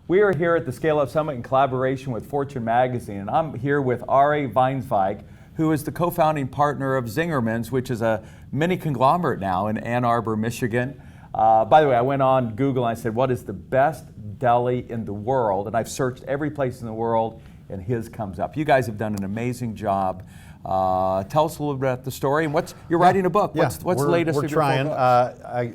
We are here at the Scale Up Summit in collaboration with Fortune Magazine, and I'm here with Ari Weizenzweig, who is the co-founding partner of Zingerman's, which is a mini conglomerate now in Ann Arbor, Michigan. By the way, I went on Google and I said, what is the best deli in the world? And I've searched every place in the world, and his comes up. You guys have done an amazing job. Tell us a little bit about the story, and you're writing a book. What's the latest? We're trying.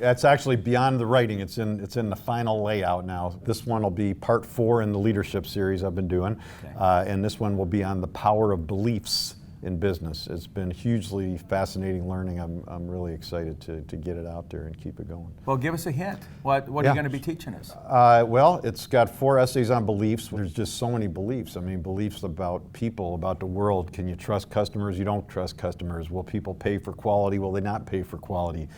It's actually beyond the writing. It's in the final layout now. This one will be part 4 in the leadership series I've been doing, and this one will be on the power of beliefs in business. It's been hugely fascinating learning. I'm really excited to get it out there and keep it going. Well, give us a hint. What are you going to be teaching us? Well, it's got 4 essays on beliefs. There's just so many beliefs. I mean, beliefs about people, about the world. Can you trust customers? You don't trust customers. Will people pay for quality? Will they not pay for quality?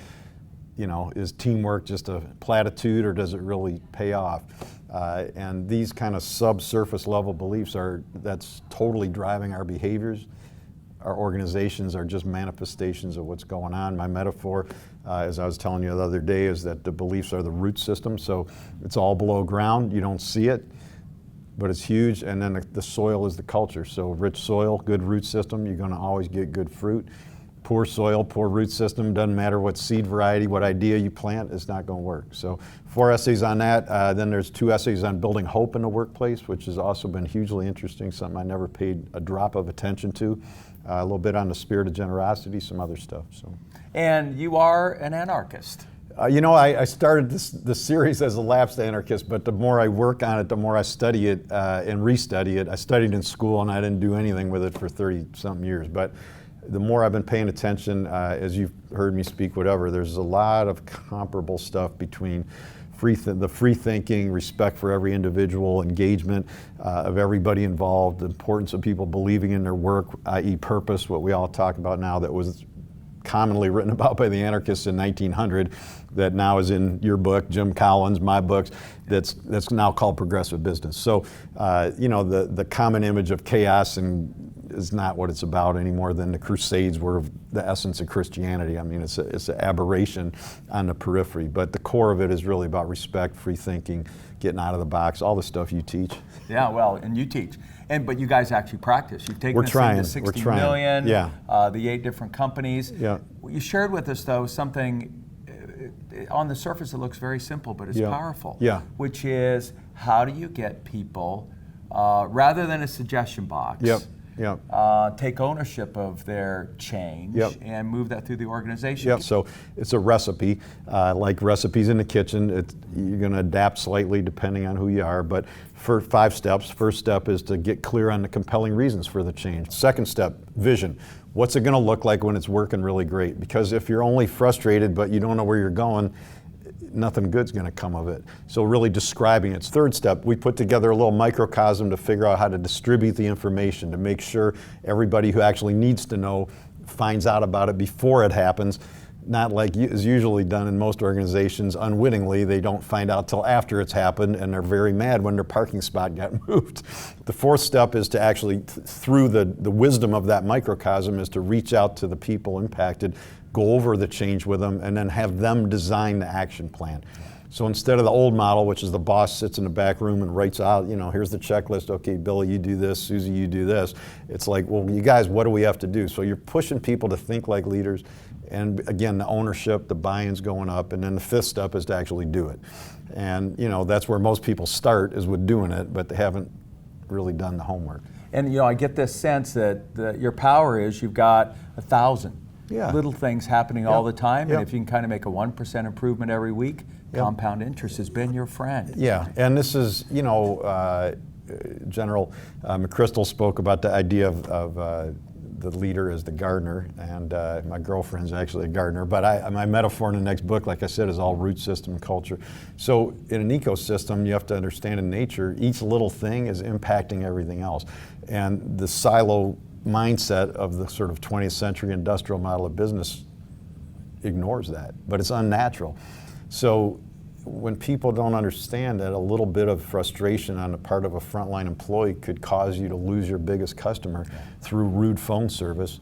You know, is teamwork just a platitude, or does it really pay off? And these kind of subsurface level beliefs that's totally driving our behaviors. Our organizations are just manifestations of what's going on. My metaphor, as I was telling you the other day, is that the beliefs are the root system. So it's all below ground. You don't see it, but it's huge. And then the soil is the culture. So rich soil, good root system, you're going to always get good fruit. Poor soil, poor root system, doesn't matter what seed variety, what idea you plant, it's not going to work. So 4 essays on that. Then there's 2 essays on building hope in the workplace, which has also been hugely interesting, something I never paid a drop of attention to. A little bit on the spirit of generosity, some other stuff. So. And you are an anarchist. You know, I started this series as a lapsed anarchist, but the more I work on it, the more I study it and restudy it. I studied in school and I didn't do anything with it for 30-something years. But the more I've been paying attention, as you've heard me speak, whatever, there's a lot of comparable stuff between the free thinking, respect for every individual, engagement of everybody involved, the importance of people believing in their work, i.e. purpose, what we all talk about now, that was commonly written about by the anarchists in 1900, that now is in your book, Jim Collins, my books, that's now called progressive business. So, you know, the common image of chaos is not what it's about any more than the Crusades were the essence of Christianity. I mean, it's an aberration on the periphery, but the core of it is really about respect, free thinking, getting out of the box, all the stuff you teach. Yeah, well, and you teach. But you guys actually practice. You've taken this thing to 60 million, the 8 different companies. Yeah. You shared with us, though, something on the surface it looks very simple, but it's powerful. Yeah. Which is, how do you get people, rather than a suggestion box, take ownership of their change and move that through the organization? Yeah, so it's a recipe. Like recipes in the kitchen, you're going to adapt slightly depending on who you are, but for 5 steps. First step is to get clear on the compelling reasons for the change. Second step, vision. What's it going to look like when it's working really great? Because if you're only frustrated but you don't know where you're going, nothing good's going to come of it. So really describing it. Third step, we put together a little microcosm to figure out how to distribute the information, to make sure everybody who actually needs to know finds out about it before it happens. Not like is usually done in most organizations, unwittingly. They don't find out till after it's happened, and they're very mad when their parking spot got moved. The 4th step is to actually, through the wisdom of that microcosm, is to reach out to the people impacted, go over the change with them, and then have them design the action plan. So instead of the old model, which is the boss sits in the back room and writes out, you know, here's the checklist, okay, Billy, you do this, Susie, you do this. It's like, well, you guys, what do we have to do? So you're pushing people to think like leaders, and again, the ownership, the buy-in's going up, and then the 5th step is to actually do it. And, you know, that's where most people start, is with doing it, but they haven't really done the homework. And, you know, I get this sense that your power is you've got 1,000 little things happening all the time, and if you can kind of make a 1% improvement every week, compound interest has been your friend. Yeah, and this is, you know, General McChrystal spoke about the idea of the leader as the gardener, and my girlfriend's actually a gardener, but my metaphor in the next book, like I said, is all root system and culture. So in an ecosystem, you have to understand in nature, each little thing is impacting everything else. And the silo mindset of the sort of 20th century industrial model of business ignores that, but it's unnatural. So when people don't understand that a little bit of frustration on the part of a frontline employee could cause you to lose your biggest customer through rude phone service,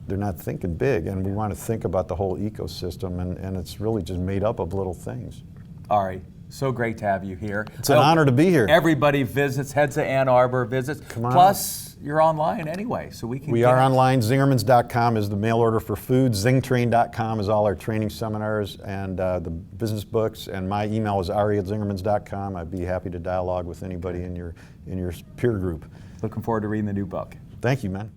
they're not thinking big. And we want to think about the whole ecosystem, and it's really just made up of little things. Ari, So great to have you here. It's an honor to be here. Everybody visits, heads to Ann Arbor, visits. Come on. Plus, you're online anyway, so we can. We are online. Zingermans.com is the mail order for food. Zingtrain.com is all our training seminars and the business books. And my email is ari@zingermans.com. I'd be happy to dialogue with anybody in your peer group. Looking forward to reading the new book. Thank you, man.